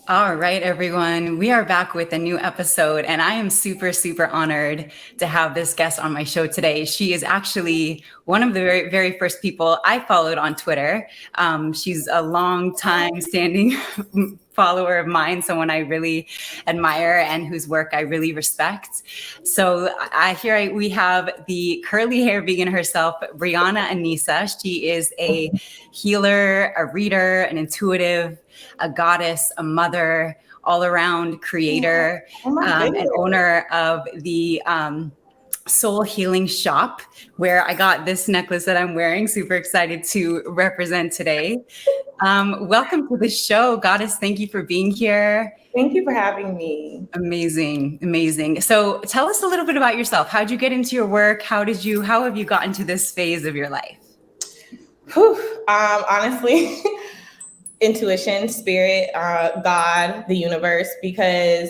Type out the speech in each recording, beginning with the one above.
All right, everyone. We are back with a new episode, and I am super, super honored to have this guest on my show today. She is actually one of the very, very first people I followed on Twitter. She's a long time standing follower of mine, someone I really admire and whose work I really respect. So we have the curly hair vegan herself, Briana Aniysa. She is a healer, a reader, an intuitive, a goddess, a mother, all around creator, Oh my and goodness. owner of the Soul Healing Shop, where I got this necklace that I'm wearing. Super excited to represent today. Welcome to the show, Goddess. Thank you for being here. Thank you for having me. Amazing, amazing. So tell us a little bit about yourself. How'd you get into your work? How have you gotten to this phase of your life? Honestly, intuition, spirit, God, the universe, because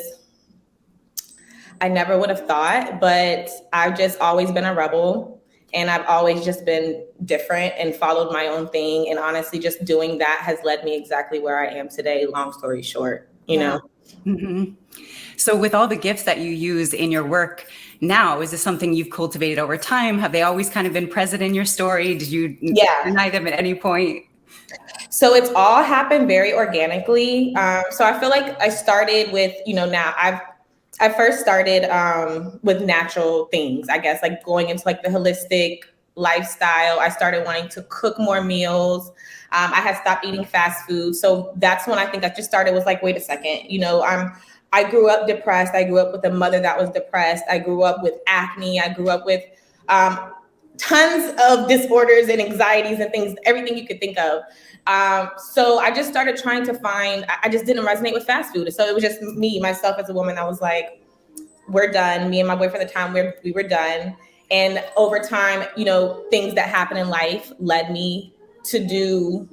I never would have thought, but I've just always been a rebel and I've always just been different and followed my own thing. And honestly, just doing that has led me exactly where I am today. Long story short, you know. Mm-hmm. So with all the gifts that you use in your work now, is this something you've cultivated over time? Have they always kind of been present in your story? Did you deny them at any point? So it's all happened very organically. So I feel like I started with, now I first started with natural things, I guess, like going into like the holistic lifestyle. I started wanting to cook more meals. I had stopped eating fast food. So that's when I think I just started, was like, wait a second, I grew up depressed. I grew up with a mother that was depressed. I grew up with acne. I grew up with tons of disorders and anxieties and things, everything you could think of. So I just started trying to find, I just didn't resonate with fast food. So it was just myself as a woman that was like, we're done. Me and my boyfriend at the time, we were done. And over time, things that happen in life led me to do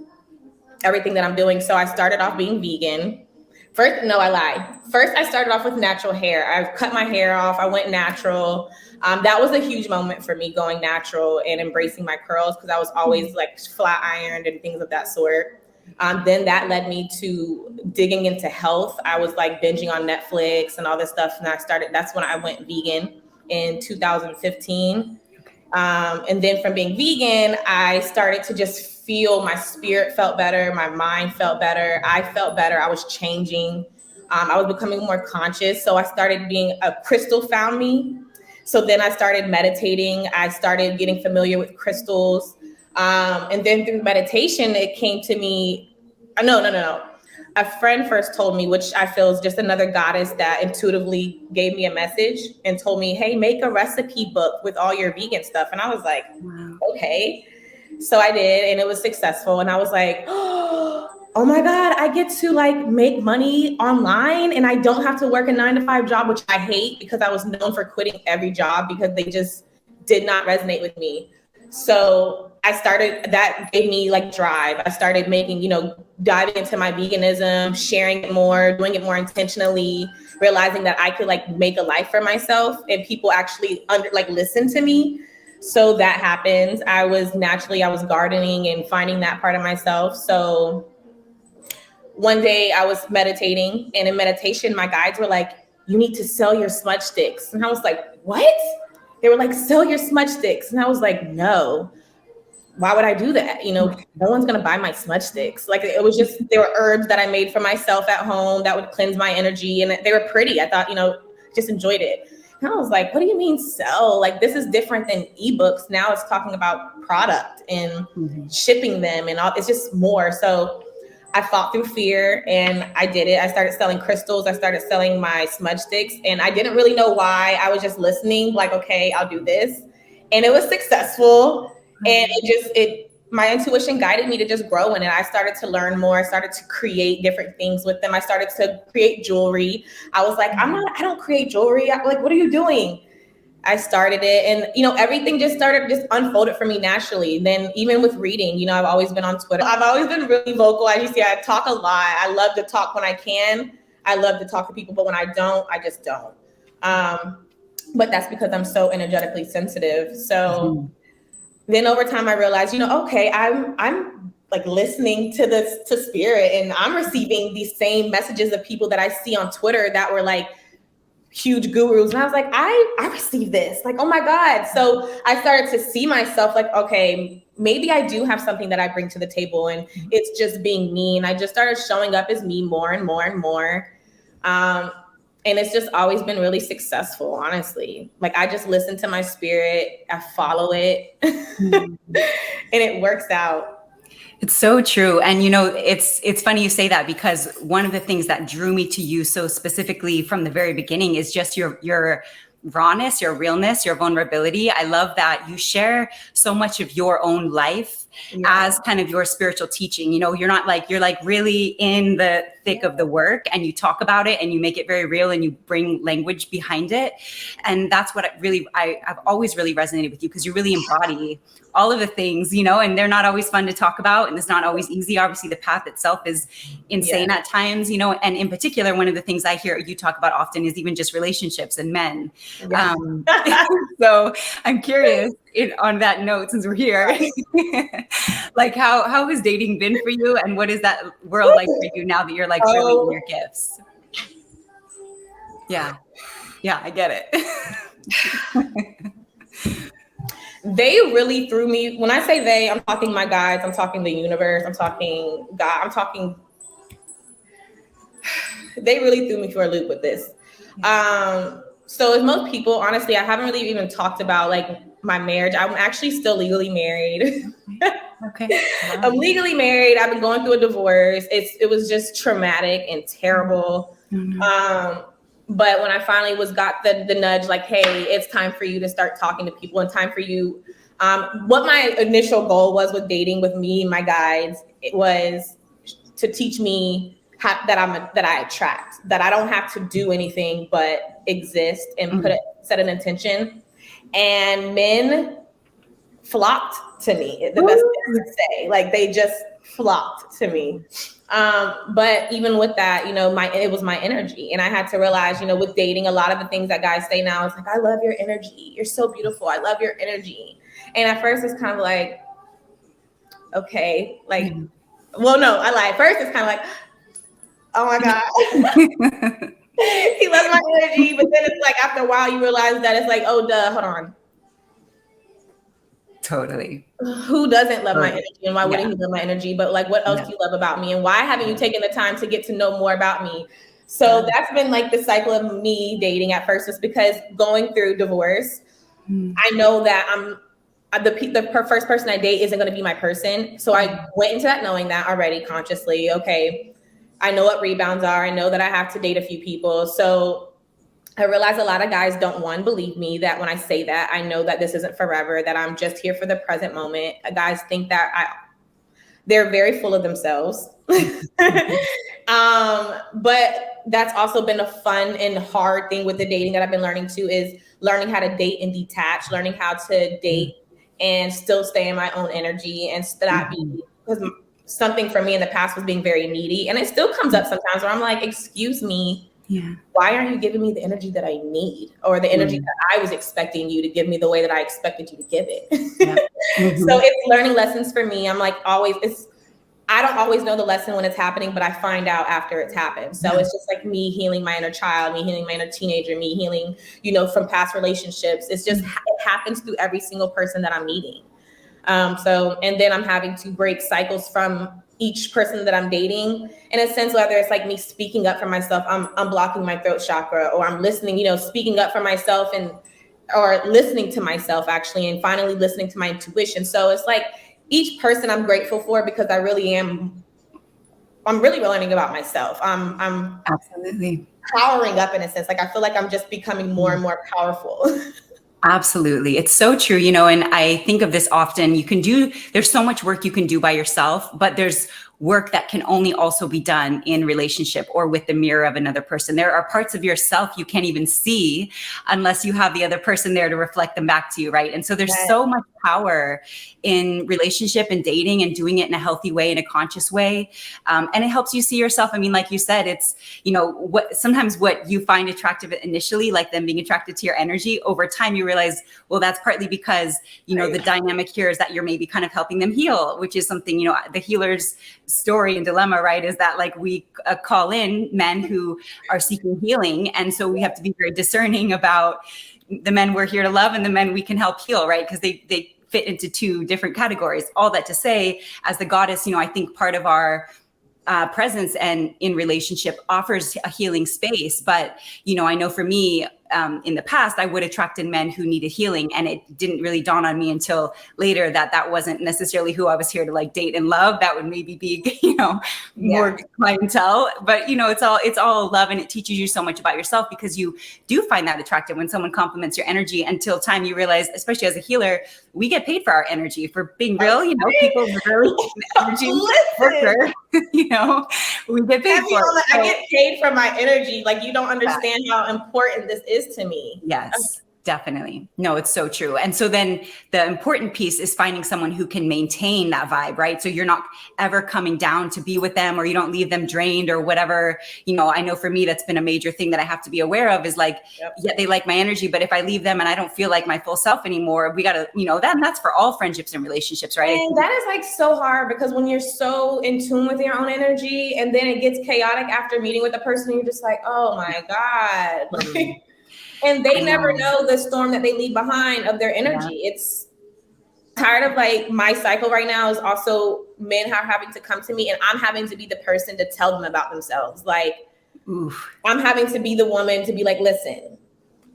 everything that I'm doing. So I started off being vegan. First, no, I lied. First, I started off with natural hair. I cut my hair off. I went natural. That was a huge moment for me, going natural and embracing my curls, because I was always like flat ironed and things of that sort. Then that led me to digging into health. I was like binging on Netflix and all this stuff. And that's when I went vegan in 2015. And then from being vegan, I started to just feel my spirit felt better. My mind felt better. I felt better. I was changing. I was becoming more conscious. So I started a crystal found me. So then I started meditating. I started getting familiar with crystals. And then through meditation, it came to me. No. A friend first told me, which I feel is just another goddess that intuitively gave me a message and told me, hey, make a recipe book with all your vegan stuff. And I was like, wow. Okay. So I did, and it was successful. And I was like, oh my God, I get to like make money online and I don't have to work a 9-to-5 job, which I hate, because I was known for quitting every job because they just did not resonate with me. So that gave me like drive. I started diving into my veganism, sharing it more, doing it more intentionally, realizing that I could like make a life for myself and people actually listen to me. So that happened. I was gardening and finding that part of myself. So one day I was meditating, and in meditation, my guides were like, you need to sell your smudge sticks. And I was like, what? They were like, sell your smudge sticks. And I was like, no, why would I do that? No one's going to buy my smudge sticks. Like, it was just, they were herbs that I made for myself at home that would cleanse my energy. And they were pretty. I thought, just enjoyed it. And I was like, what do you mean sell? Like, this is different than ebooks. Now it's talking about product and shipping them and all. It's just more. So I fought through fear and I did it. I started selling crystals. I started selling my smudge sticks, and I didn't really know why. I was just listening, like, okay, I'll do this. And it was successful. And my intuition guided me to just grow in it. I started to learn more. I started to create different things with them. I started to create jewelry. I was like, I don't create jewelry. Like, what are you doing? I started it, and everything just unfolded for me naturally. Then even with reading, I've always been on Twitter. I've always been really vocal. As you see, I talk a lot. I love to talk when I can. I love to talk to people, but when I don't, I just don't. But that's because I'm so energetically sensitive. So then over time I realized, okay, I'm like listening to spirit, and I'm receiving these same messages of people that I see on Twitter that were like huge gurus. And I was like, I received this. Like, oh my God. So I started to see myself like, okay, maybe I do have something that I bring to the table, and it's just being me. And I just started showing up as me more and more and more. And it's just always been really successful, honestly. Like, I just listen to my spirit, I follow it, and it works out. It's so true. And, you know, it's funny you say that, because one of the things that drew me to you so specifically from the very beginning is just your rawness, your realness, your vulnerability. I love that you share so much of your own life as kind of your spiritual teaching. You know, you're like really in the thick of the work, and you talk about it and you make it very real, and you bring language behind it. And that's what I've always really resonated with you, because you really embody all of the things, you know, and they're not always fun to talk about, and it's not always easy. Obviously, the path itself is insane at times, you know, and in particular, one of the things I hear you talk about often is even just relationships and men. So I'm curious, on that note, since we're here, like how has dating been for you, and what is that world like for you now that you're like really in your gifts? Yeah, I get it. They really threw me. When I say they, I'm talking my guides, I'm talking the universe, I'm talking God, they really threw me for a loop with this. So as most people, honestly, I haven't really even talked about like my marriage. I'm actually still legally married. Okay. Wow. I'm legally married. I've been going through a divorce. It was just traumatic and terrible. Mm-hmm. But when I finally got the nudge, like, hey, it's time for you to start talking to people, and time for you. What my initial goal was with dating with me and my guides, it was to teach me that I attract, that I don't have to do anything but exist and set an intention. And men flocked to me. The best thing to say, like, they just flocked to me. But even with that, you know, it was my energy. And I had to realize, you know, with dating, a lot of the things that guys say now is like, I love your energy. You're so beautiful. I love your energy. And at first it's kind of like, okay, like, well, no, I lied. First it's kind of like, oh my God. He loves my energy. But then it's like, after a while you realize that it's like, oh, duh, hold on. Totally. Who doesn't love my energy, and why wouldn't he love my energy? But like, what else do you love about me, and why haven't you taken the time to get to know more about me? So that's been like the cycle of me dating. At first, is because going through divorce, I know that the first person I date isn't going to be my person. So I went into that knowing that already consciously. Okay, I know what rebounds are. I know that I have to date a few people. So I realize a lot of guys don't believe me, that when I say that, I know that this isn't forever, that I'm just here for the present moment. Guys think that they're very full of themselves. But that's also been a fun and hard thing with the dating that I've been learning too, is learning how to date and detach, learning how to date and still stay in my own energy and not be, because something for me in the past was being very needy. And it still comes up sometimes where I'm like, excuse me, why aren't you giving me the energy that I need, or the energy that I was expecting you to give me the way that I expected you to give it? So it's learning lessons for me. I'm like, I don't always know the lesson when it's happening, but I find out after it's happened. So it's just like me healing my inner child, me healing my inner teenager, me healing, you know, from past relationships. It's just, it happens through every single person that I'm meeting. And then I'm having to break cycles from each person that I'm dating, in a sense, whether it's like me speaking up for myself, I'm unblocking my throat chakra, or I'm listening, you know, speaking up for myself, or listening to myself actually, and finally listening to my intuition. So it's like each person I'm grateful for, because I'm really learning about myself. I'm absolutely powering up in a sense. Like, I feel like I'm just becoming more and more powerful. Absolutely. It's so true, you know, and I think of this often. There's so much work you can do by yourself, but there's work that can only also be done in relationship or with the mirror of another person. There are parts of yourself you can't even see unless you have the other person there to reflect them back to you, right? And so there's so much power in relationship and dating and doing it in a healthy way, in a conscious way. And it helps you see yourself. I mean, like you said, it's, sometimes what you find attractive initially, like them being attracted to your energy, over time you realize, well, that's partly because, the dynamic here is that you're maybe kind of helping them heal, which is something, the healer's story and dilemma, right? Is that like we call in men who are seeking healing. And so we have to be very discerning about the men we're here to love and the men we can help heal, right? Because they fit into two different categories. All that to say, as the goddess, I think part of our presence and in relationship offers a healing space. But, I know for me, in the past, I would attract in men who needed healing. And it didn't really dawn on me until later that wasn't necessarily who I was here to like date and love. That would maybe be, more clientele. But, it's all love, and it teaches you so much about yourself, because you do find that attractive when someone compliments your energy, until time you realize, especially as a healer, we get paid for our energy. For being real, people really energy worker, we get paid for it. I get paid for my energy. Like, you don't understand how important this is to me. Yes, definitely. No, it's so true. And so then the important piece is finding someone who can maintain that vibe, right? So you're not ever coming down to be with them, or you don't leave them drained or whatever. I know for me, that's been a major thing that I have to be aware of, is like, yeah, they like my energy, but if I leave them and I don't feel like my full self anymore, we got to, that's for all friendships and relationships, right? And that is like so hard, because when you're so in tune with your own energy and then it gets chaotic after meeting with the person, you're just like, oh my God. And they never know the storm that they leave behind of their energy. Yeah. It's tired of like my cycle right now is also men are having to come to me, and I'm having to be the person to tell them about themselves. Like, I'm having to be the woman to be like, listen,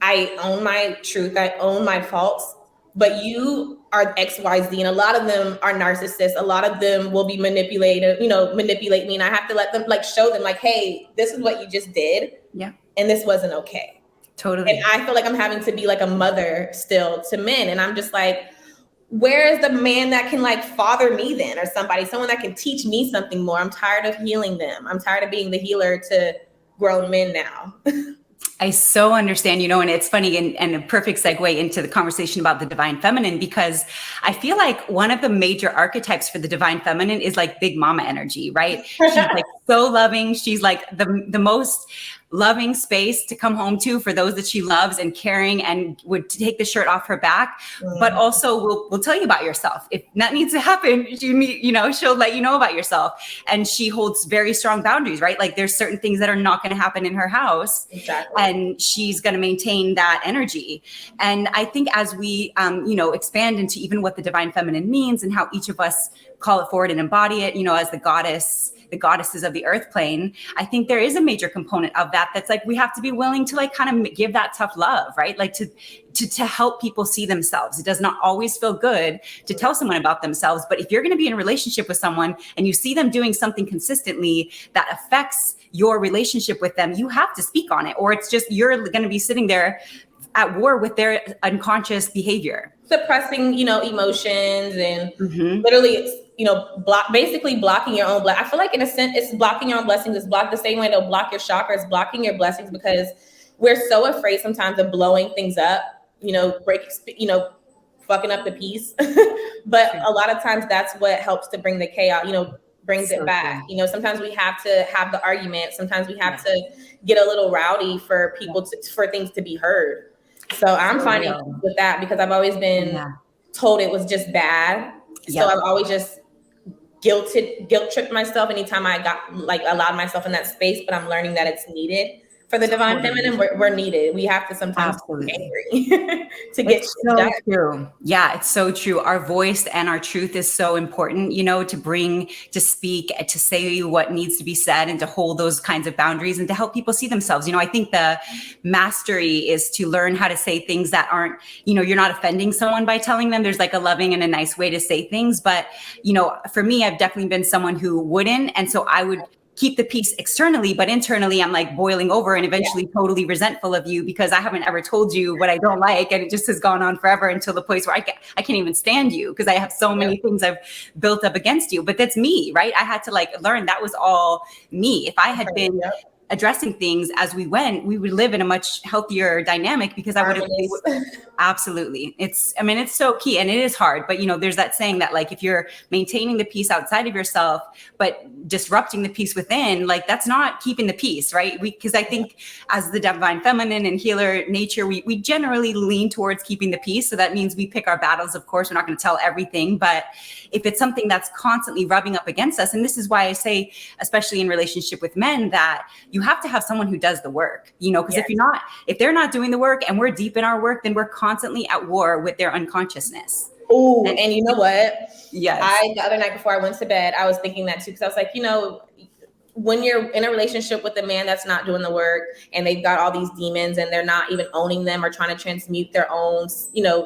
I own my truth. I own my faults, but you are X, Y, Z. And a lot of them are narcissists. A lot of them will be manipulate me. And I have to let them show them hey, this is what you just did. Yeah. And this wasn't okay. Totally. And I feel like I'm having to be like a mother still to men. And I'm just like, where is the man that can father me then, or someone that can teach me something more? I'm tired of healing them. I'm tired of being the healer to grown men now. I so understand, and it's funny and a perfect segue into the conversation about the divine feminine, because I feel like one of the major archetypes for the divine feminine is like big mama energy, right? She's like so loving. She's like the most loving space to come home to for those that she loves, and caring, and would take the shirt off her back, but also will tell you about yourself. If that needs to happen, she'll let you know about yourself. And she holds very strong boundaries, right? Like, there's certain things that are not going to happen in her house. Exactly. And she's going to maintain that energy. And I think as we, expand into even what the divine feminine means and how each of us call it forward and embody it, as the goddesses of the earth plane, I think there is a major component of that that's we have to be willing to kind of give that tough love, right? Like to help people see themselves. It does not always feel good to tell someone about themselves, but if you're going to be in a relationship with someone and you see them doing something consistently that affects your relationship with them, you have to speak on it, or it's just you're going to be sitting there at war with their unconscious behavior. Suppressing, emotions, and literally it's, basically blocking your own I feel like in a sense it's blocking your own blessings. It's blocked the same way they'll block your chakras, blocking your blessings, because we're so afraid sometimes of blowing things up, fucking up the peace. But a lot of times that's what helps to bring the chaos, brings it back. Sometimes we have to have the argument. Sometimes we have to get a little rowdy for people for things to be heard. So I'm finding with that, because I've always been told it was just bad. So I've always just guilt tripped myself anytime I got allowed myself in that space. But I'm learning that it's needed for the divine feminine. We're needed. We have to sometimes be angry to get it's so done. True. Yeah, it's so true. Our voice and our truth is so important, to speak, to say what needs to be said, and to hold those kinds of boundaries, and to help people see themselves. I think the mastery is to learn how to say things that aren't, you're not offending someone by telling them. There's a loving and a nice way to say things. But, for me, I've definitely been someone who wouldn't. And so I would keep the peace externally, but internally I'm like boiling over and eventually totally resentful of you because I haven't ever told you what I don't like. And it just has gone on forever until the place where I can't even stand you because I have so many things I've built up against you. But that's me, right? I had to like learn that was all me. If I had been addressing things as we went, we would live in a much healthier dynamic because I would have absolutely. It's so key and it is hard, but there's that saying that like, if you're maintaining the peace outside of yourself, but disrupting the peace within, like that's not keeping the peace, right? Because I think as the divine feminine and healer nature, we generally lean towards keeping the peace. So that means we pick our battles. Of course, we're not going to tell everything, but if it's something that's constantly rubbing up against us, and this is why I say, especially in relationship with men, that you have to have someone who does the work, because if they're not doing the work and we're deep in our work, then we're constantly at war with their unconsciousness. Oh, and you know what? Yes. The other night before I went to bed, I was thinking that too, because I was like, when you're in a relationship with a man that's not doing the work and they've got all these demons and they're not even owning them or trying to transmute their own,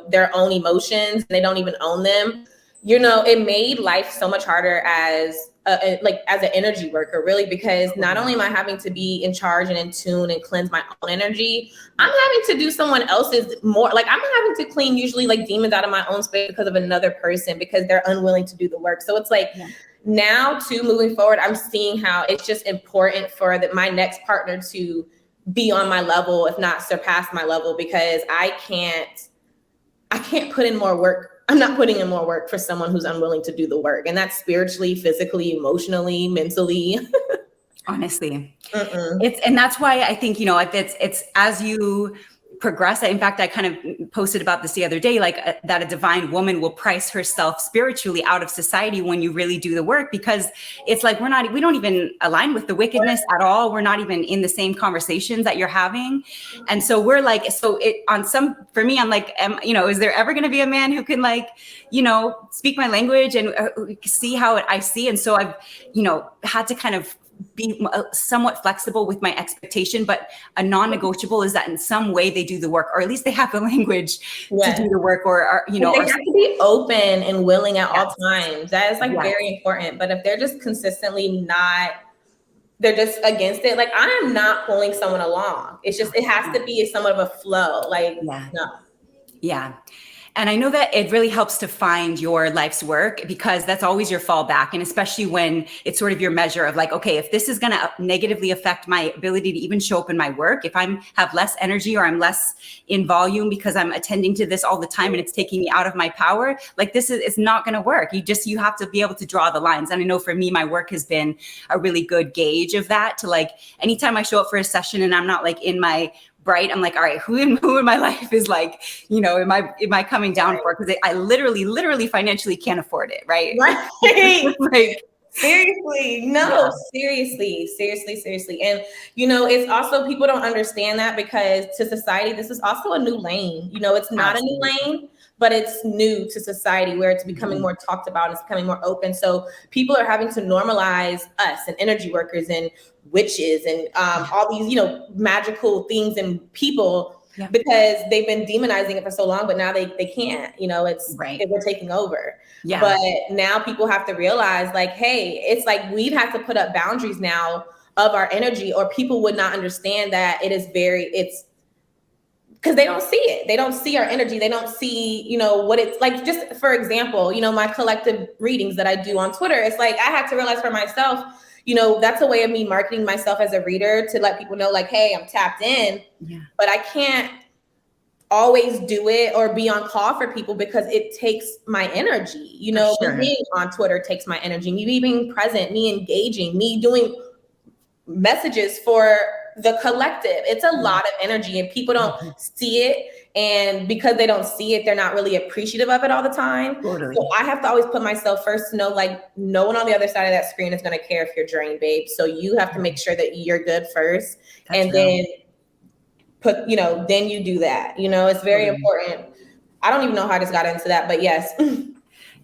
their own emotions, and they don't even own them, it made life so much harder as an energy worker, really, because not only am I having to be in charge and in tune and cleanse my own energy, I'm having to do someone else's more. Like I'm having to clean usually like demons out of my own space because of another person because they're unwilling to do the work. So it's like now too, moving forward, I'm seeing how it's just important for my next partner to be on my level, if not surpass my level, because I can't put in more work. I'm not putting in more work for someone who's unwilling to do the work. And that's spiritually, physically, emotionally, mentally. Honestly. And that's why I think, it's as you progress. In fact, I kind of posted about this the other day, like that a divine woman will price herself spiritually out of society when you really do the work, because it's like we don't even align with the wickedness at all. We're not even in the same conversations that you're having. And so we're like, for me, I'm like, is there ever going to be a man who can like, speak my language and see how I see? And so I've, had to kind of be somewhat flexible with my expectation, but a non-negotiable is that in some way they do the work, or at least they have the language to do the work, or they have to be open and willing at all times. That is very important. But if they're just consistently they're just against it, like I'm not pulling someone along. It's just, it has to be somewhat of a flow. Yeah. And I know that it really helps to find your life's work, because that's always your fallback. And especially when it's sort of your measure of like, okay, if this is going to negatively affect my ability to even show up in my work, if I'm have less energy or I'm less in volume because I'm attending to this all the time and it's taking me out of my power, like it's not going to work. You have to be able to draw the lines. And I know for me, my work has been a really good gauge of that, to like, anytime I show up for a session and I'm not like in my bright, I'm like, all right, who in my life is like, am I coming down for? Because I literally financially can't afford it, right? Right. Like, seriously, no, seriously. And, it's also, people don't understand that, because to society, this is also a new lane. It's not a new lane, but it's new to society, where it's becoming more talked about, it's becoming more open. So people are having to normalize us and energy workers and witches and all these, magical things and people, because they've been demonizing it for so long, but now they can't, we're taking over. Yeah. But now people have to realize like, hey, it's like we've had to put up boundaries now of our energy, or people would not understand that it's because they don't see it. They don't see our energy. They don't see, what it's like. Just for example, my collective readings that I do on Twitter, it's like, I had to realize for myself, that's a way of me marketing myself as a reader, to let people know like, hey, I'm tapped in, but I can't always do it or be on call for people, because it takes my energy, me being on Twitter takes my energy, me being present, me engaging, me doing messages for the collective. It's a lot of energy, and people don't see it. And because they don't see it, they're not really appreciative of it all the time. Totally. So I have to always put myself first to know, like, no one on the other side of that screen is going to care if you're drained, babe. So you have to make sure that you're good first. That's then then you do that. It's very important. I don't even know how I just got into that, but yes.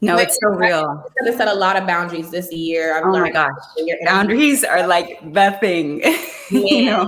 No, it's so real. I set a lot of boundaries this year. Oh my gosh. Boundaries are like the thing, Yeah.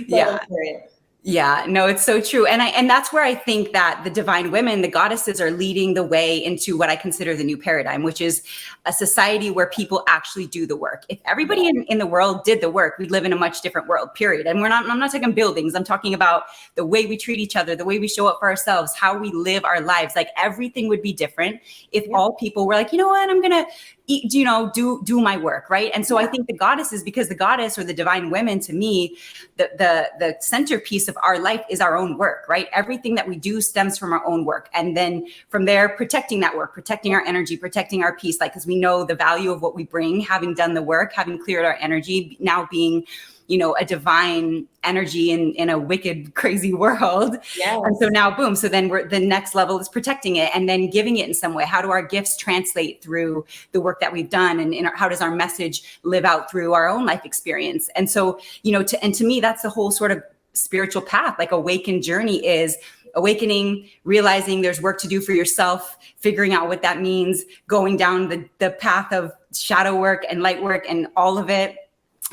So important. Yeah, no, it's so true. And that's where I think that the divine women, the goddesses, are leading the way into what I consider the new paradigm, which is a society where people actually do the work. If everybody in the world did the work, we'd live in a much different world, period. And I'm not talking buildings. I'm talking about the way we treat each other, the way we show up for ourselves, how we live our lives. Like everything would be different if all people were like, you know what, I'm going to do my work, right? And so I think the goddesses, because the goddess or the divine women, to me, the centerpiece of our life is our own work, right? Everything that we do stems from our own work, and then from there, protecting that work, protecting our energy, protecting our peace, like, because we know the value of what we bring, having done the work, having cleared our energy, now being a divine energy in a wicked, crazy world. Yes. And so now, boom. So then the next level is protecting it and then giving it in some way. How do our gifts translate through the work that we've done? And how does our message live out through our own life experience? And so, to me, that's the whole sort of spiritual path. Like awakened journey is awakening, realizing there's work to do for yourself, figuring out what that means, going down the path of shadow work and light work and all of it.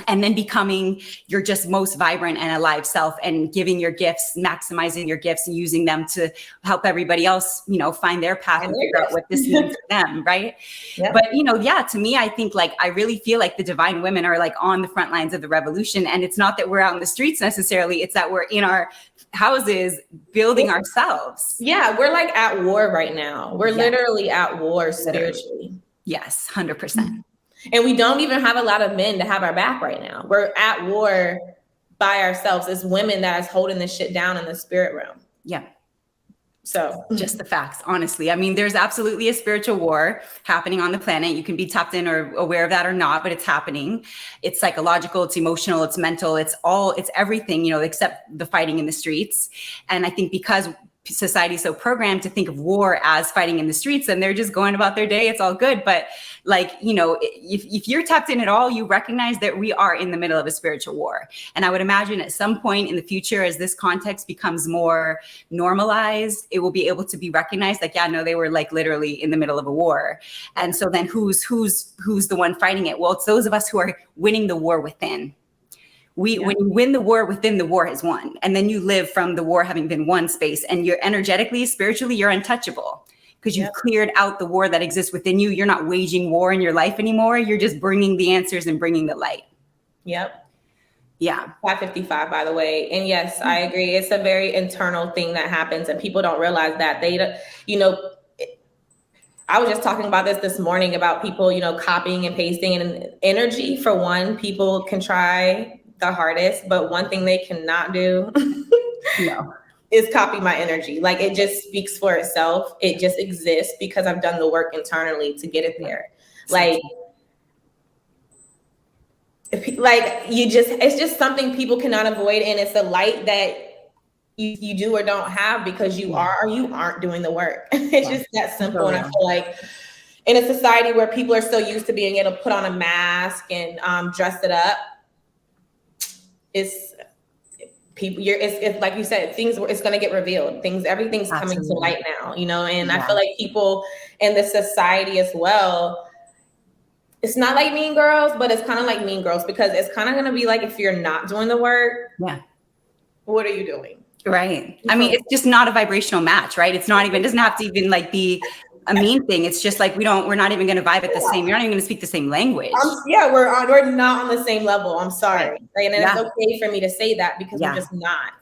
And then becoming your just most vibrant and alive self, and giving your gifts, maximizing your gifts, and using them to help everybody else, find their path and figure out what this means for them. Right. Yep. But, to me, I think I really feel like the divine women are on the front lines of the revolution. And it's not that we're out in the streets necessarily. It's that we're in our houses building ourselves. Yeah. We're at war right now. We're literally at war spiritually. Yes. 100%. And we don't even have a lot of men to have our back right now. We're at war by ourselves as women that is holding this shit down in the spirit realm. Yeah. So just the facts, honestly. I mean, there's absolutely a spiritual war happening on the planet. You can be tapped in or aware of that or not, but it's happening. It's psychological, it's emotional, it's mental, it's everything, except the fighting in the streets. And I think because society is so programmed to think of war as fighting in the streets, and they're just going about their day, it's all good. But if you're tapped in at all, you recognize that we are in the middle of a spiritual war. And I would imagine at some point in the future, as this context becomes more normalized, it will be able to be recognized they were literally in the middle of a war. And so then who's the one fighting it? Well, it's those of us who are winning the war within. When you win the war within, the war is won. And then you live from the war having been won space, and you're energetically, spiritually, you're untouchable because you've cleared out the war that exists within you. You're not waging war in your life anymore. You're just bringing the answers and bringing the light. Yep. Yeah. 555, by the way. And yes, I agree. It's a very internal thing that happens, and people don't realize that. I was just talking about this morning about people, copying and pasting, and energy. For one, people can try the hardest, but one thing they cannot do is copy my energy. It just speaks for itself. It just exists because I've done the work internally to get it there. It's just something people cannot avoid, and it's a light that you do or don't have because you are or you aren't doing the work. It's just that simple. And I feel like in a society where people are so used to being able to put on a mask and dress it up, it's like you said, it's going to get revealed. Everything's coming to light now, and I feel like people in the society as well, it's not like Mean Girls, but it's kind of like Mean Girls, because it's kind of going to be if you're not doing the work, what are you doing? Right. I mean, it's just not a vibrational match, right? It's not even, it doesn't have to even be a mean thing. It's just we're not even going to vibe at the same. You're not even going to speak the same language. We're not on the same level. I'm sorry. And it's okay for me to say that because we're just not.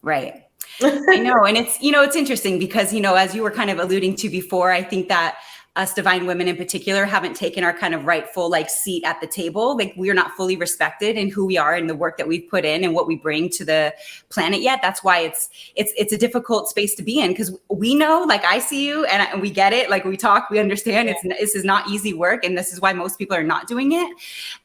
Right. I know. And it's, it's interesting because, as you were kind of alluding to before, I think that us divine women in particular haven't taken our kind of rightful seat at the table. We're not fully respected in who we are and the work that we've put in and what we bring to the planet yet. That's why it's a difficult space to be in, because we know, I see you and we get it. We talk, we understand this is not easy work. And this is why most people are not doing it.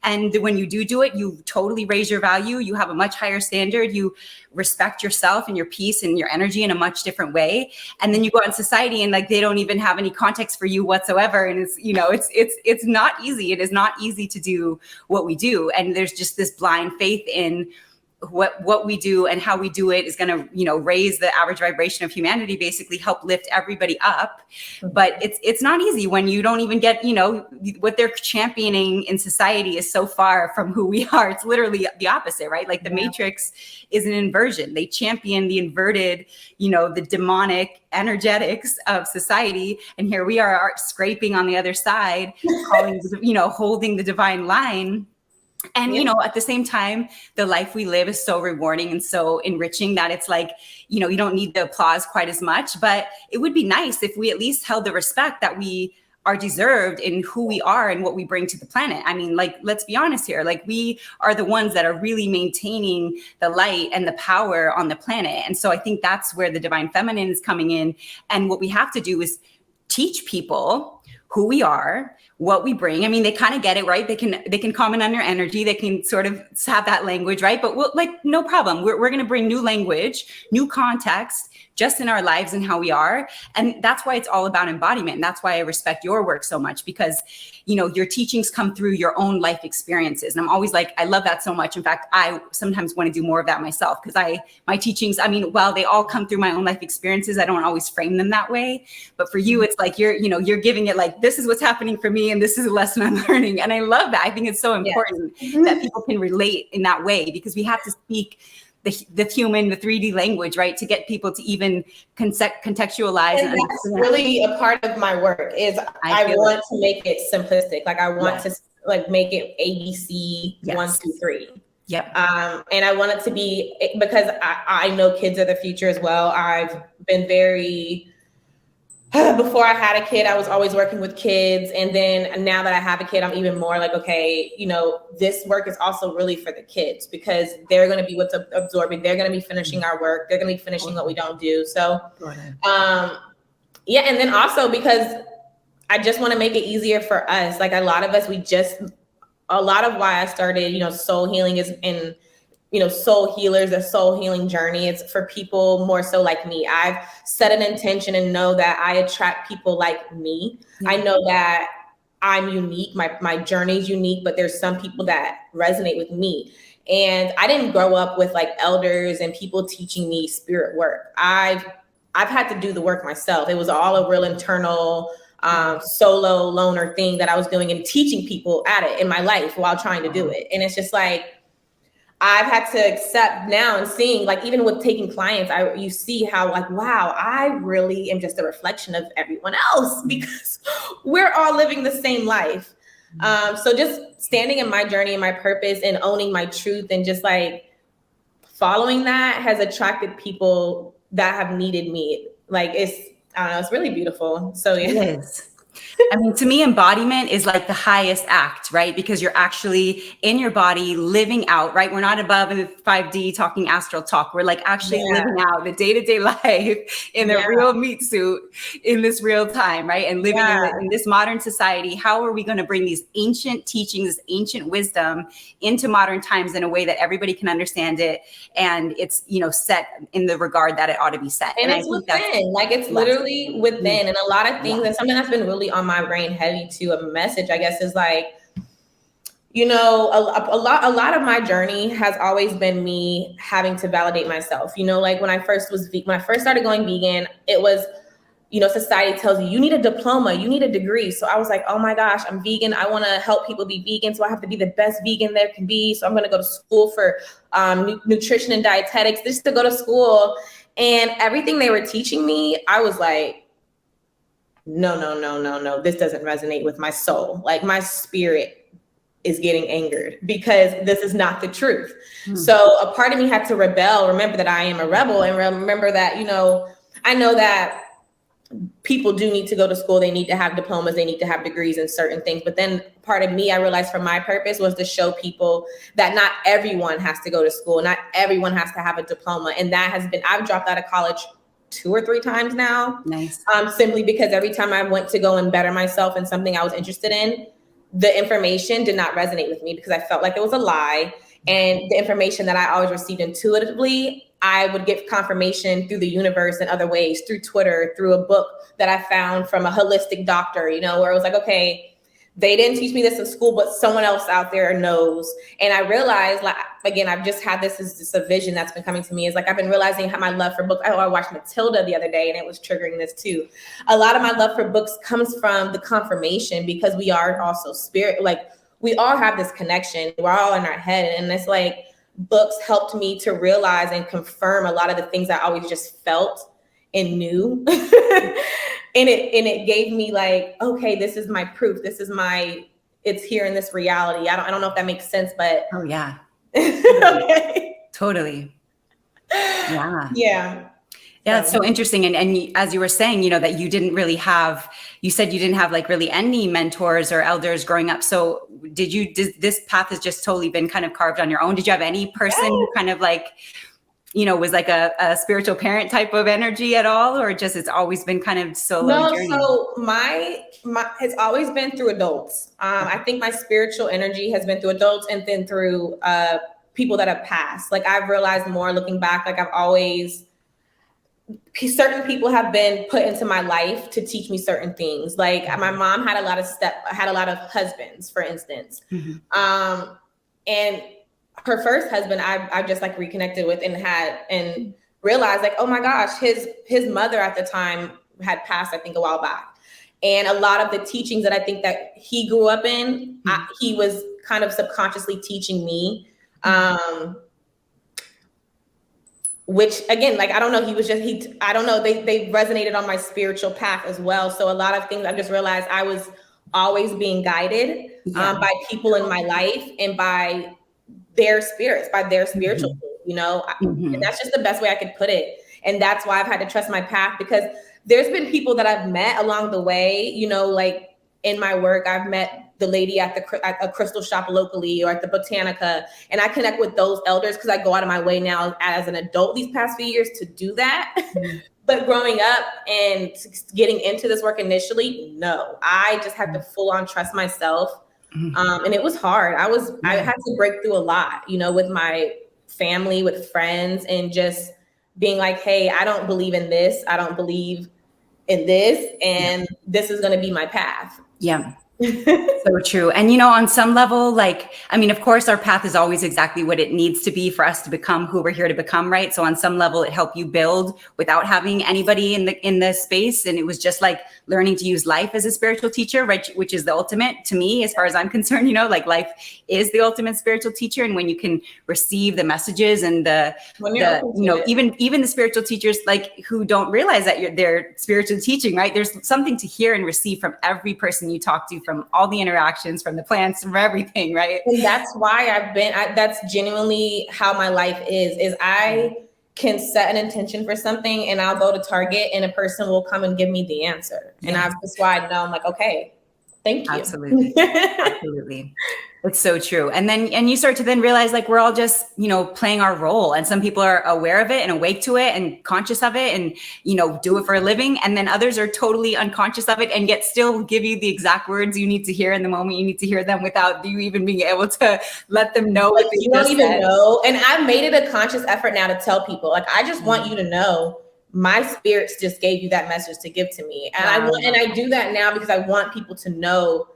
And when you do it, you totally raise your value. You have a much higher standard. You respect yourself and your peace and your energy in a much different way. And then you go out in society and they don't even have any context for you whatsoever. And it's, it's not easy. It is not easy to do what we do. And there's just this blind faith in what we do and how we do it is going to, you know, raise the average vibration of humanity, basically help lift everybody up. But it's not easy when you don't even get, you know, what they're championing in society is so far from who we are. It's literally the opposite, right? Like the Matrix is an inversion. They champion the inverted, you know, the demonic energetics of society. And here we are scraping on the other side, calling, you know, holding the divine line. And, you know, at the same time, the life we live is so rewarding and so enriching that it's like, you know, you don't need the applause quite as much, but it would be nice if we at least held the respect that we are deserved in who we are and what we bring to the planet. I mean, like, let's be honest here. Like, we are the ones that are really maintaining the light and the power on the planet. And so I think that's where the divine feminine is coming in. And what we have to do is teach people who we are, what we bring. I mean, they kind of get it, right? They can comment on your energy. They can sort of have that language, right? But we'll, like, no problem. We're going to bring new language, new context, just in our lives and how we are. And that's why it's all about embodiment. And that's why I respect your work so much, because, you know, your teachings come through your own life experiences. And I'm always like, I love that so much. In fact, I sometimes want to do more of that myself, because my teachings, I mean, while they all come through my own life experiences, I don't always frame them that way. But for you, it's like, you're giving it like, this is what's happening for me, and this is a lesson I'm learning. And I love that. I think it's so important that people can relate in that way, because we have to speak the human, the 3D language, right? To get people to even contextualize. And that's really a part of my work is I want to make it simplistic. Like, I want to like make it ABC 1, 2, 3. Yep. And I want it to be, because I know kids are the future as well. I've been very, before I had a kid, I was always working with kids. And then now that I have a kid, I'm even more like, okay, you know, this work is also really for the kids, because they're going to be what's absorbing. They're going to be finishing our work. They're going to be finishing what we don't do. So, yeah. And then also because I just want to make it easier for us. Like, a lot of us, a lot of why I started, you know, soul healing is in, you know, soul healers, a soul healing journey. It's for people more so like me. I've set an intention and know that I attract people like me. I know that I'm unique. My journey is unique, but there's some people that resonate with me. And I didn't grow up with like elders and people teaching me spirit work. I've had to do the work myself. It was all a real internal solo loner thing that I was doing and teaching people at it in my life while trying to do it. And it's just like, I've had to accept now and seeing, like, even with taking clients, you see how, like, wow, I really am just a reflection of everyone else, because we're all living the same life. So just standing in my journey and my purpose and owning my truth and just like following that has attracted people that have needed me. Like, I don't know, it's really beautiful. So yeah. It is. I mean, to me, embodiment is like the highest act, right? Because you're actually in your body living out, right? We're not above in 5D talking astral talk. We're like actually living out the day-to-day life in a real meat suit in this real time, right? And living in this modern society. How are we going to bring these ancient teachings, this ancient wisdom into modern times in a way that everybody can understand it, and it's, you know, set in the regard that it ought to be set? And it's within, like, it's literally within. And a lot of things, and something that's been really on my brain heavy to a message, I guess, is like, you know, a lot of my journey has always been me having to validate myself. You know, like when I first started going vegan, it was, you know, society tells you need a diploma, you need a degree. So I was like, oh my gosh, I'm vegan. I want to help people be vegan. So I have to be the best vegan there can be. So I'm going to go to school for nutrition and dietetics, just to go to school. And everything they were teaching me, I was like, no, this doesn't resonate with my soul. Like, my spirit is getting angered because this is not the truth. So a part of me had to rebel, remember that I am a rebel, and remember that, you know, I know that people do need to go to school. They need to have diplomas. They need to have degrees in certain things. But then part of me, I realized, for my purpose, was to show people that not everyone has to go to school. Not everyone has to have a diploma. And that has been, I've dropped out of college 2 or 3 times now. Nice. Simply because every time I went to go and better myself in something I was interested in, the information did not resonate with me because I felt like it was a lie. And the information that I always received intuitively, I would get confirmation through the universe in other ways, through Twitter, through a book that I found from a holistic doctor, you know, where it was like, okay, they didn't teach me this in school, but someone else out there knows. And I realized, like, again, I've just had this as just a vision that's been coming to me, is like, I've been realizing how my love for books. Oh, I watched Matilda the other day and it was triggering this too. A lot of my love for books comes from the confirmation, because we are also spirit, like we all have this connection. We're all in our head. And it's like, books helped me to realize and confirm a lot of the things I always just felt and knew. And it gave me like, okay, this is my proof. This is it's here in this reality. I don't know if that makes sense, but. Oh yeah. Okay. Totally. Yeah. Yeah. Yeah, it's so interesting. And as you were saying, that you didn't really have, you said you didn't have like really any mentors or elders growing up. So did this path has just totally been kind of carved on your own? Did you have any person who kind of like, was like a spiritual parent type of energy at all, or just it's always been kind of solo journey? So my it's always been through adults. I think my spiritual energy has been through adults, and then through people that have passed. Like I've realized more looking back, like certain people have been put into my life to teach me certain things. Like my mom had a lot of husbands, for instance. Mm-hmm. And her first husband, I just like reconnected with and realized like, oh my gosh, his mother at the time had passed, I think a while back. And a lot of the teachings that I think that he grew up in, he was kind of subconsciously teaching me, which again, like, I don't know, I don't know, they resonated on my spiritual path as well. So a lot of things I just realized I was always being guided by people in my life and by their spirits, by their spiritual, and that's just the best way I could put it. And that's why I've had to trust my path, because there's been people that I've met along the way, like in my work, I've met the lady at a crystal shop locally or at the Botanica, and I connect with those elders because I go out of my way now as an adult these past few years to do that. Mm-hmm. But growing up and getting into this work initially, no, I just had to full on trust myself. Mm-hmm. And it was hard. I had to break through a lot, with my family, with friends, and just being like, hey, I don't believe in this. I don't believe in this. And this is going to be my path. Yeah. So true. And, on some level, of course, our path is always exactly what it needs to be for us to become who we're here to become. Right. So on some level, it helped you build without having anybody in the space. And it was just like learning to use life as a spiritual teacher, right? Which is the ultimate to me, as far as I'm concerned, like life is the ultimate spiritual teacher. And when you can receive the messages and even the spiritual teachers, like who don't realize that they're spiritual teaching, right? There's something to hear and receive from every person you talk to, from all the interactions, from the plants, from everything, right? And that's why that's genuinely how my life is I can set an intention for something and I'll go to Target and a person will come and give me the answer. Yes. And that's why I know I'm like, okay, thank you. Absolutely. Absolutely. It's so true. And you start to then realize like we're all just, playing our role, and some people are aware of it and awake to it and conscious of it and, do it for a living. And then others are totally unconscious of it and yet still give you the exact words you need to hear in the moment you need to hear them without you even being able to let them know what you don't even know. And I've made it a conscious effort now to tell people, like, I just want you to know my spirits just gave you that message to give to me. And I do that now because I want people to know,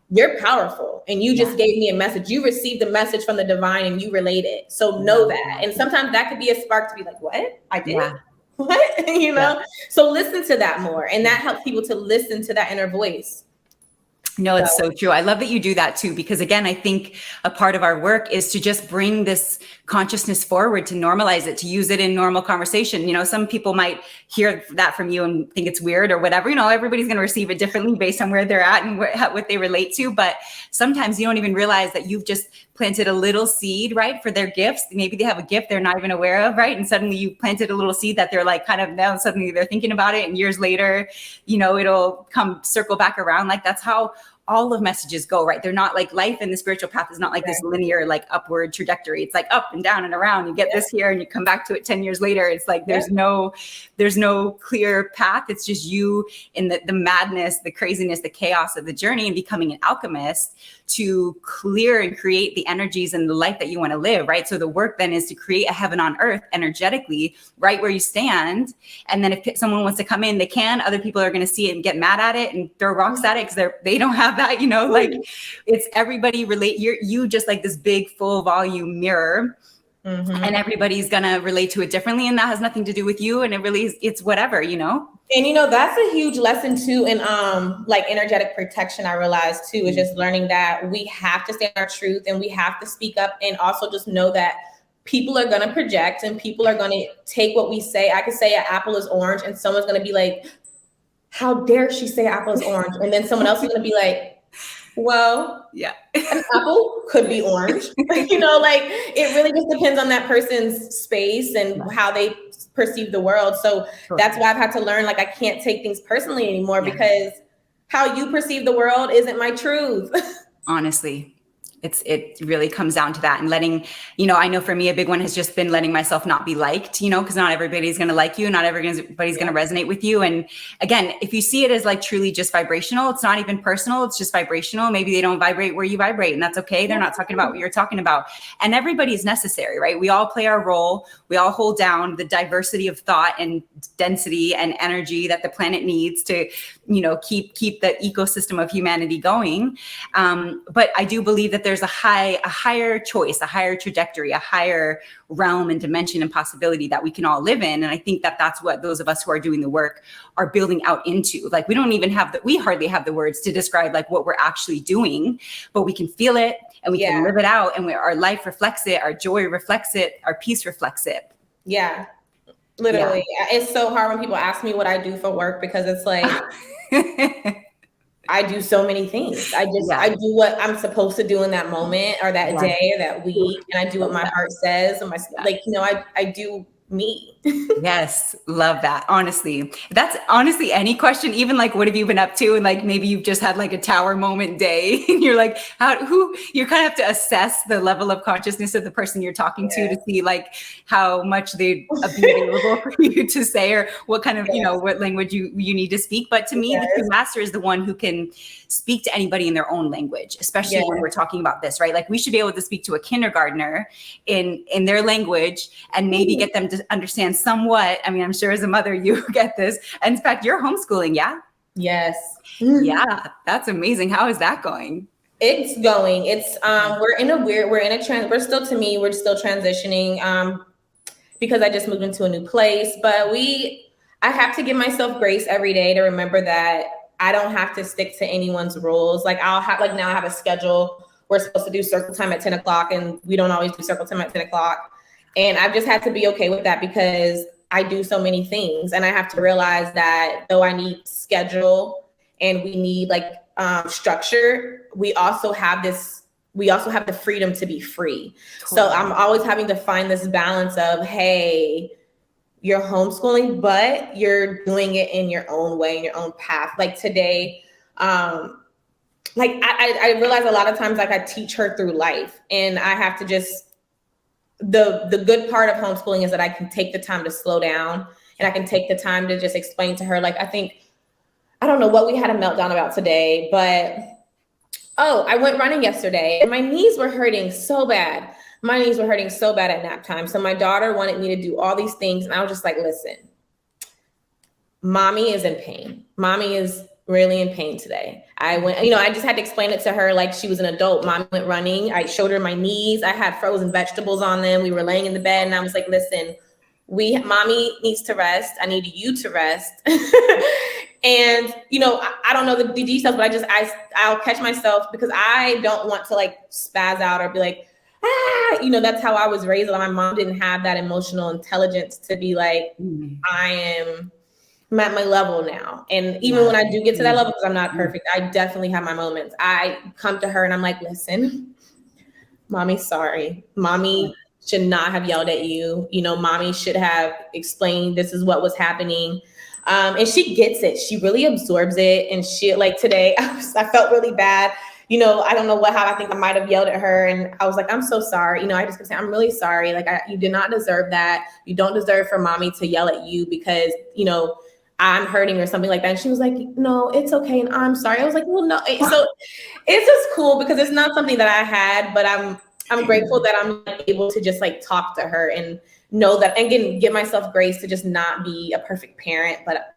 you're powerful and you just gave me a message. You received the message from the divine and you relayed it. So know that. And sometimes that could be a spark to be like, what? I did? Yeah. What? So listen to that more. And that helps people to listen to that inner voice. No, it's so true. I love that you do that too, because again, I think a part of our work is to just bring this consciousness forward, to normalize it, to use it in normal conversation. Some people might hear that from you and think it's weird or whatever. Everybody's going to receive it differently based on where they're at and what they relate to. But sometimes you don't even realize that you've just planted a little seed, right, for their gifts. Maybe they have a gift they're not even aware of, right? And suddenly you planted a little seed that they're like kind of now suddenly they're thinking about it. And years later, it'll come circle back around. Like that's how all of messages go, right? They're not like life in the spiritual path is not like this linear, like upward trajectory. It's like up and down and around. You get this here and you come back to it 10 years later. It's like, there's no clear path. It's just you in the madness, the craziness, the chaos of the journey and becoming an alchemist to clear and create the energies and the life that you want to live, right? So the work then is to create a heaven on earth energetically, right where you stand. And then if someone wants to come in, they can. Other people are going to see it and get mad at it and throw rocks at it because they don't have that, you know, like it's everybody relate. You just like this big full volume mirror. And everybody's going to relate to it differently. And that has nothing to do with you. And it really is, it's whatever, you know? And, you know, that's a huge lesson too. In like energetic protection, I realized too, is just learning that we have to stand our truth and we have to speak up, and also just know that people are going to project and people are going to take what we say. I could say an apple is orange and someone's going to be like, how dare she say apple is orange? And then someone else is going to be like, well, yeah, an apple could be orange. You know, like it really just depends on that person's space and how they perceive the world. So that's why I've had to learn, like, I can't take things personally anymore because how you perceive the world isn't my truth. Honestly. It really comes down to that, and letting, you know, I know for me, a big one has just been letting myself not be liked, you know, because not everybody's going to like you. Not everybody's going to resonate with you. And again, if you see it as like truly just vibrational, it's not even personal. It's just vibrational. Maybe they don't vibrate where you vibrate, and that's okay. They're not talking about what you're talking about. And everybody's necessary, right? We all play our role. We all hold down the diversity of thought and density and energy that the planet needs to, you know, keep the ecosystem of humanity going. But I do believe that there's a higher choice, a higher trajectory, a higher realm and dimension and possibility that we can all live in. And I think that that's what those of us who are doing the work are building out into. Like, we don't even have we hardly have the words to describe like what we're actually doing, but we can feel it and we can live it out. And our life reflects it. Our joy reflects it. Our peace reflects it. Yeah. Literally. Yeah. It's so hard when people ask me what I do for work, because it's like, I do so many things. I do what I'm supposed to do in that moment or that day or that week. And I do what my heart says. And like, you know, I do me. Yes. Love that. Honestly, that's honestly any question, even like, what have you been up to? And like, maybe you've just had like a tower moment day and you're like, you kind of have to assess the level of consciousness of the person you're talking to see like how much they'd be available for you to say, or what kind of, you know, what language you need to speak. But to me, the true master is the one who can speak to anybody in their own language, especially when we're talking about this, right? Like, we should be able to speak to a kindergartner in their language and maybe get them to understand somewhat. I mean, I'm sure as a mother, you get this. And in fact, you're homeschooling, yeah? Yes. Yeah, that's amazing. How is that going? It's going. It's we're still transitioning because I just moved into a new place. But I have to give myself grace every day to remember that I don't have to stick to anyone's rules. Like, now I have a schedule. We're supposed to do circle time at 10 o'clock, and we don't always do circle time at 10 o'clock. And I've just had to be okay with that, because I do so many things, and I have to realize that though I need schedule and we need like structure, we also have the freedom to be free. Totally. So I'm always having to find this balance of, hey, you're homeschooling, but you're doing it in your own way, in your own path. Like today, like I realize a lot of times, like, I teach her through life, and I have to just, the good part of homeschooling is that I can take the time to slow down, and I can take the time to just explain to her. Like, I don't know what we had a meltdown about today, but I went running yesterday and my knees were hurting so bad. My knees were hurting so bad at nap time. So my daughter wanted me to do all these things, and I was just like, listen, mommy is in pain. Mommy is really in pain today. I just had to explain it to her like she was an adult. Mommy went running. I showed her my knees. I had frozen vegetables on them. We were laying in the bed, and I was like, listen, mommy needs to rest. I need you to rest. And, you know, I don't know the details, but I'll catch myself, because I don't want to like spaz out or be like, you know, that's how I was raised. My mom didn't have that emotional intelligence to be like, I'm at my level now. And even when I do get to that level, because I'm not perfect, I definitely have my moments. I come to her and I'm like, listen, mommy's sorry. Mommy should not have yelled at you. You know, mommy should have explained this is what was happening. And she gets it. She really absorbs it. And she, like today, I felt really bad. You know, I don't know what happened. I think I might have yelled at her, and I was like, I'm so sorry. You know, I just kept saying, I'm really sorry. Like, you did not deserve that. You don't deserve for mommy to yell at you because, you know, I'm hurting or something like that. And she was like, no, it's okay. And I'm sorry. I was like, well, no. So it's just cool, because it's not something that I had, but I'm grateful that I'm able to just like talk to her and know that, and give myself grace to just not be a perfect parent, but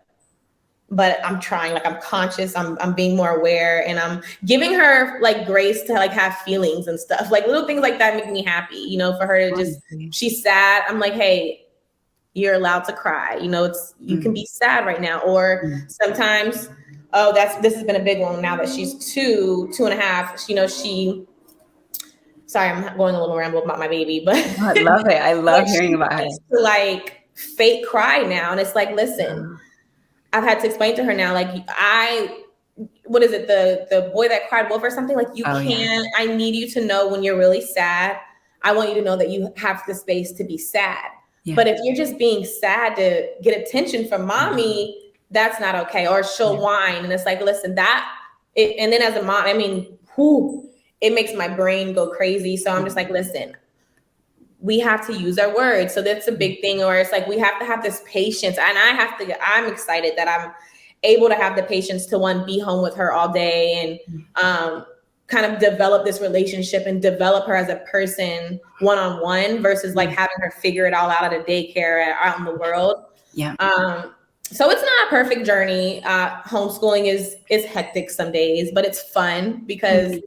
but I'm trying, like I'm conscious, I'm being more aware, and I'm giving her like grace to like have feelings and stuff. Like little things like that make me happy, you know, for her to just, she's sad. I'm like, hey, you're allowed to cry. You know, you can be sad right now. Or sometimes, this has been a big one now that she's 2.5, you know, sorry, I'm going a little ramble about my baby, but I love it. I love hearing about her. To like fake cry now. And it's like, listen, I've had to explain to her now, like what is it? The boy that cried wolf or something, like you can't, I need you to know when you're really sad. I want you to know that you have the space to be sad. Yeah. But if you're just being sad to get attention from mommy, that's not okay. Or she'll whine. And it's like, listen, and then as a mom, I mean, it makes my brain go crazy. So I'm just like, listen, we have to use our words. So that's a big thing. Or it's like, we have to have this patience. And I'm excited that I'm able to have the patience to be home with her all day and kind of develop this relationship and develop her as a person one-on-one versus like having her figure it all out at a daycare out in the world. Yeah. So it's not a perfect journey. Homeschooling is hectic some days, but it's fun because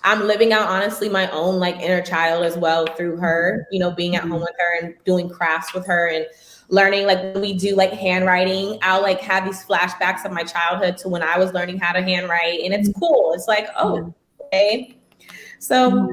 I'm living out honestly my own like inner child as well through her, you know, being at home with her and doing crafts with her and learning. Like when we do like handwriting, I'll like have these flashbacks of my childhood to when I was learning how to handwrite, and it's cool. It's like, oh, okay. So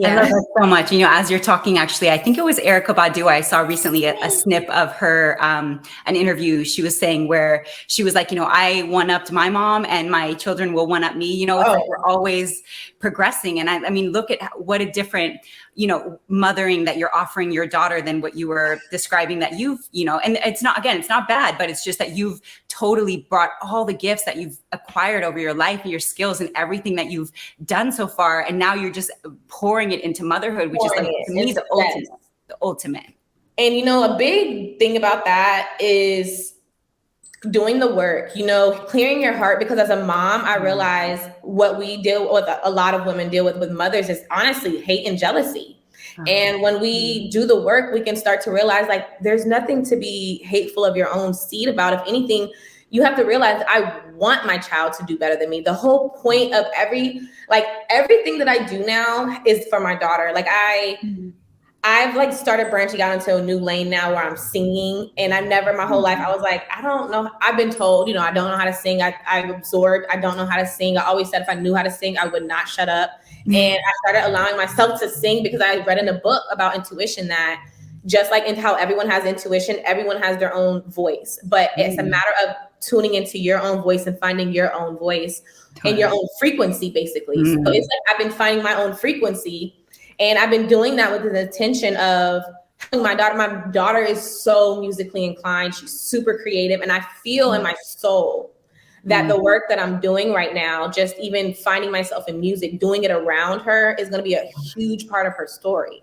I love her so much. You know, as you're talking, actually, I think it was Erykah Badu. I saw recently a snip of her, an interview she was saying where she was like, you know, I one-upped my mom and my children will one-up me. You know, it's like we're always progressing. And I mean, look at what a different, you know, mothering that you're offering your daughter than what you were describing that you've, you know, and it's not bad, but it's just that you've totally brought all the gifts that you've acquired over your life and your skills and everything that you've done so far. And now you're just pouring it into motherhood, which is like, to me, the ultimate. And, you know, a big thing about that is doing the work, you know, clearing your heart, because as a mom, I realize what we deal with, a lot of women deal with mothers, is honestly hate and jealousy. And when we do the work, we can start to realize like there's nothing to be hateful of your own seed about. If anything, you have to realize I want my child to do better than me. The whole point of everything that I do now is for my daughter. Like I've like started branching out into a new lane now where I'm singing, and I've never my whole life, I was like, I don't know. I've been told, you know, I don't know how to sing. I've absorbed, I don't know how to sing. I always said if I knew how to sing, I would not shut up. And I started allowing myself to sing because I read in a book about intuition that just like in how everyone has intuition, everyone has their own voice, but it's a matter of tuning into your own voice and finding your own voice and your own frequency, basically. So it's like I've been finding my own frequency. And I've been doing that with the intention of my daughter. My daughter is so musically inclined. She's super creative. And I feel in my soul that the work that I'm doing right now, just even finding myself in music, doing it around her, is going to be a huge part of her story.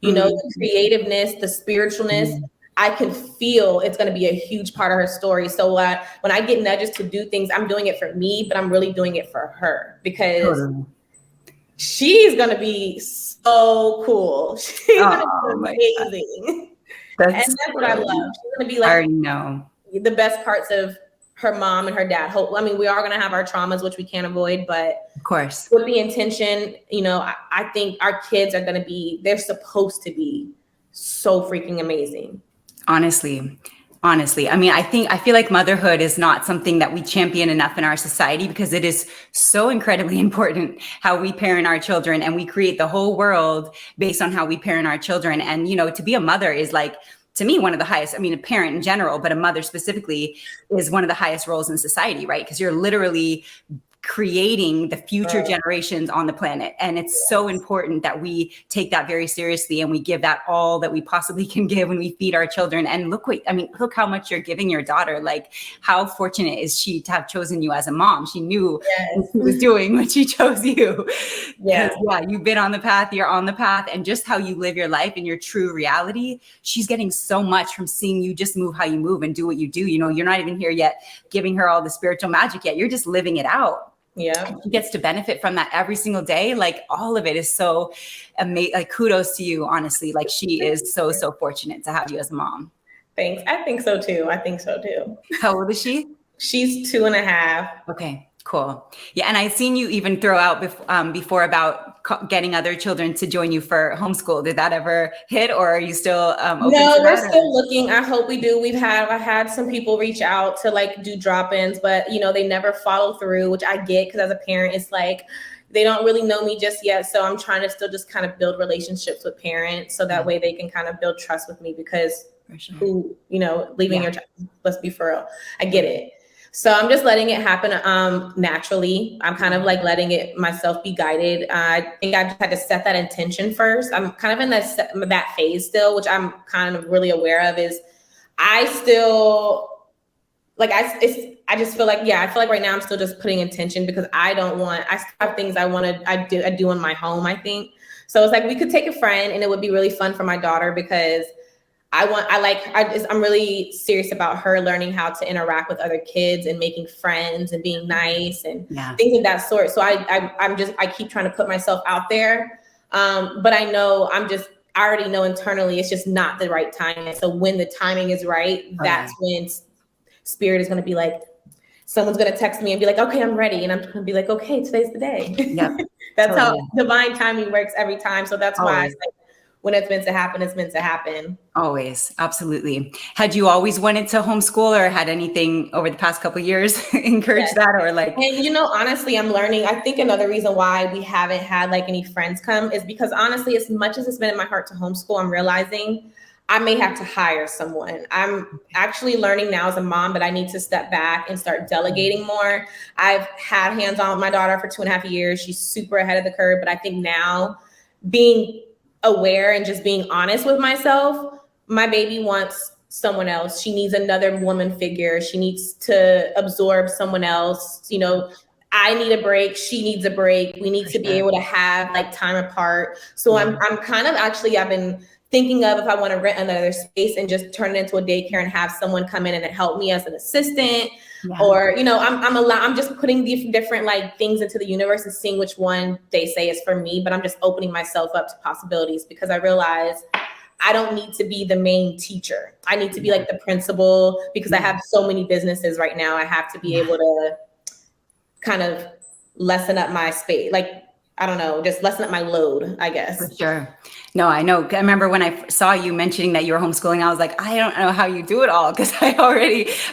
You know, the creativeness, the spiritualness, I can feel it's going to be a huge part of her story. So when I get nudges to do things, I'm doing it for me, but I'm really doing it for her because she's going to be so cool. She's going to be amazing. That's what I love. She's going to be like, I already know, the best parts of her mom and her dad. I mean, we are going to have our traumas, which we can't avoid, but of course, with the intention, you know, I think our kids are going to be, they're supposed to be so freaking amazing. Honestly. I mean, I feel like motherhood is not something that we champion enough in our society, because it is so incredibly important how we parent our children, and we create the whole world based on how we parent our children. And, you know, to be a mother is like, to me, one of the highest, I mean, a parent in general, but a mother specifically is one of the highest roles in society, right? Because you're literally creating the future generations on the planet. And it's so important that we take that very seriously, and we give that all that we possibly can give when we feed our children. And look how much you're giving your daughter. Like, how fortunate is she to have chosen you as a mom? She knew what she was doing when she chose you. You've been on the path, you're on the path, and just how you live your life in your true reality, she's getting so much from seeing you just move how you move and do what you do. You know, you're not even here yet giving her all the spiritual magic yet. You're just living it out. Yeah, she gets to benefit from that every single day. Like, all of it is so amazing. Like, kudos to you, honestly. Like, she is so fortunate to have you as a mom. Thanks. I think so too. How old is she? She's 2.5. Okay, cool. Yeah, and I've seen you even throw out before about getting other children to join you for homeschool. Did that ever hit, or are you still open No, to we're that? still looking. I hope we do. I had some people reach out to like do drop-ins, but they never follow through, which I get because as a parent, it's like they don't really know me just yet. So I'm trying to still just kind of build relationships with parents so that way they can kind of build trust with me because leaving your child, let's be for real. I get it. So I'm just letting it happen naturally. I'm kind of like letting it myself be guided. I think I just had to set that intention first. I'm kind of in that phase still, which I'm kind of really aware of is I still like, I just feel like, I feel like right now I'm still just putting intention because I still have things I do in my home, I think. So it's like, we could take a friend and it would be really fun for my daughter because I'm really serious about her learning how to interact with other kids and making friends and being nice and things of that sort. So I keep trying to put myself out there. But I already know internally it's just not the right time. And so when the timing is right, that's when Spirit is going to be like, someone's going to text me and be like, okay, I'm ready. And I'm going to be like, okay, today's the day. Yep. That's how divine timing works every time. So that's why I say, when it's meant to happen, it's meant to happen. Always. Absolutely. Had you always wanted to homeschool or had anything over the past couple of years encouraged that or like? And honestly, I'm learning. I think another reason why we haven't had like any friends come is because honestly, as much as it's been in my heart to homeschool, I'm realizing I may have to hire someone. I'm actually learning now as a mom that I need to step back and start delegating more. I've had hands-on with my daughter for 2.5 years. She's super ahead of the curve, but I think now being aware and just being honest with myself, my baby wants someone else. She needs another woman figure. She needs to absorb someone else. I need a break. She needs a break. We need to be able to have like time apart. So I'm kind of I've been thinking of if I want to rent another space and just turn it into a daycare and have someone come in and help me as an assistant. Or, I'm just putting different like things into the universe and seeing which one they say is for me, but I'm just opening myself up to possibilities because I realize I don't need to be the main teacher. I need to be like the principal because I have so many businesses right now. I have to be able to kind of lessen up my space. Like, I don't know, just lessen up my load, I guess. For sure. No, I know. I remember when I saw you mentioning that you were homeschooling, I was like, I don't know how you do it all. Cause I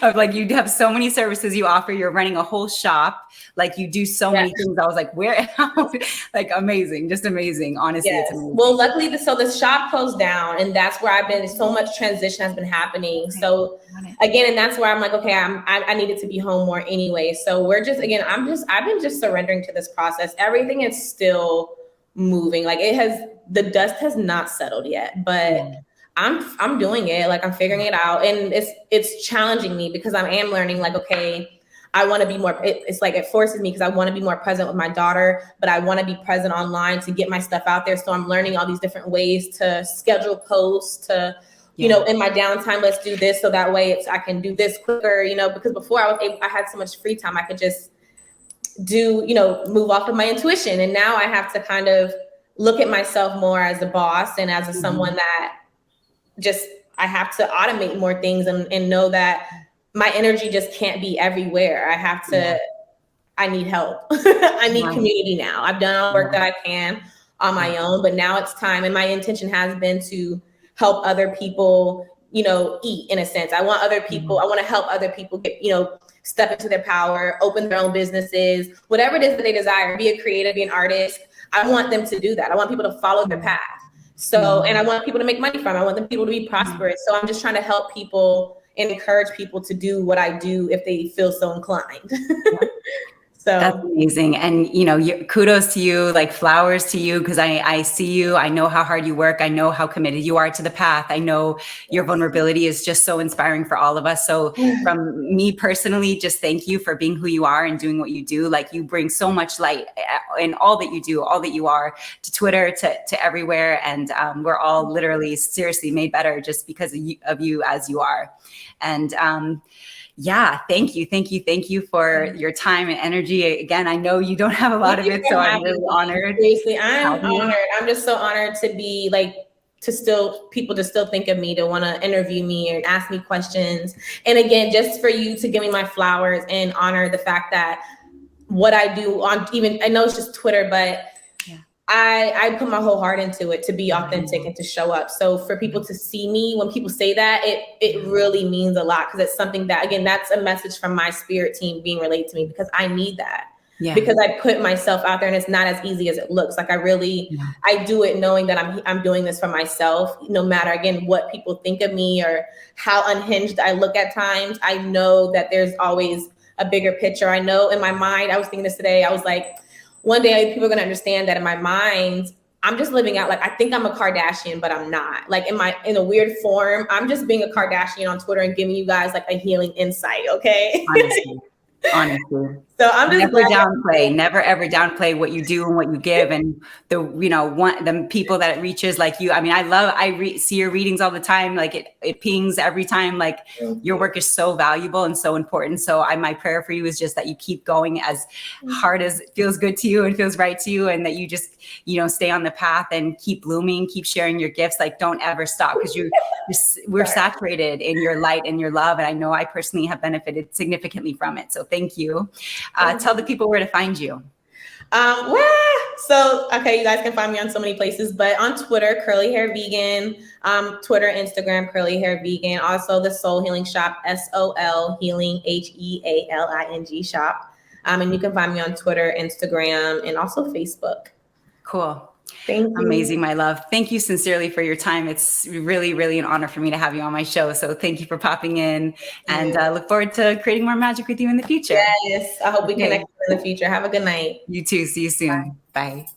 was like, you have so many services you offer. You're running a whole shop. Like you do so many things. I was like, like amazing, just amazing. Honestly. It's amazing. Well, luckily the shop closed down and that's where so much transition has been happening. So again, and that's where I'm like, okay, I needed to be home more anyway. So we're just, again, I've been just surrendering to this process. Everything is still moving. Like the dust has not settled yet, but I'm doing it. Like I'm figuring it out. And it's challenging me because I am learning like, okay, I want to be more, it's like, it forces me because I want to be more present with my daughter, but I want to be present online to get my stuff out there. So I'm learning all these different ways to schedule posts to, in my downtime, let's do this. So that way I can do this quicker, because before I had so much free time, I could just do, move off of my intuition. And now I have to kind of look at myself more as a boss and as someone that just, I have to automate more things and know that my energy just can't be everywhere. I have to, I need help. I need community now. I've done all the work that I can on my own, but now it's time. And my intention has been to help other people, eat in a sense. I want to help other people get, step into their power, open their own businesses, whatever it is that they desire, be a creative, be an artist. I want them to do that. I want people to follow their path. So, and I want people to make money from it. I want people to be prosperous. So I'm just trying to help people and encourage people to do what I do if they feel so inclined. So that's amazing. And, kudos to you, like flowers to you, because I see you, I know how hard you work. I know how committed you are to the path. I know your vulnerability is just so inspiring for all of us. So from me personally, just thank you for being who you are and doing what you do. Like you bring so much light in all that you do, all that you are, to Twitter, to everywhere. And we're all literally seriously made better just because of you as you are. And thank you for your time and energy. Again, I know you don't have a lot of it, so I'm really honored. Seriously, I'm honored. I'm just so honored to be like people to still think of me, to want to interview me and ask me questions. And again, just for you to give me my flowers and honor the fact that what I do on, even, I know it's just Twitter, but I put my whole heart into it to be authentic and to show up. So for people to see me, when people say that, it really means a lot, because it's something that, again, that's a message from my spirit team being relayed to me, because I need that. Yeah. Because I put myself out there, and it's not as easy as it looks. Like I do it knowing that I'm doing this for myself, no matter, again, what people think of me or how unhinged I look at times. I know that there's always a bigger picture. I know in my mind, I was thinking this today, I was like, one day people are going to understand that in my mind, I'm just living out, like, I think I'm a Kardashian, but I'm not. Like, in a weird form, I'm just being a Kardashian on Twitter and giving you guys like a healing insight. Okay. Honestly. So I'm just never ever downplay what you do and what you give, and the people that it reaches, like you. I mean, I see your readings all the time. Like it pings every time. Like your work is so valuable and so important. So my prayer for you is just that you keep going as hard as it feels good to you and feels right to you, and that you just, stay on the path and keep blooming, keep sharing your gifts. Like, don't ever stop, because we're saturated in your light and your love. And I know I personally have benefited significantly from it. So thank you. Tell the people where to find you. Okay, you guys can find me on so many places, but on Twitter, Curly Hair Vegan, Twitter, Instagram, Curly Hair Vegan. Also the Soul Healing Shop, SOL Healing, HEALING shop. And you can find me on Twitter, Instagram, and also Facebook. Cool. Thank you. Amazing, my love. Thank you sincerely for your time. It's really, really an honor for me to have you on my show. So thank you for popping in, and look forward to creating more magic with you in the future. Yes. I hope we connect in the future. Have a good night. You too. See you soon. Bye.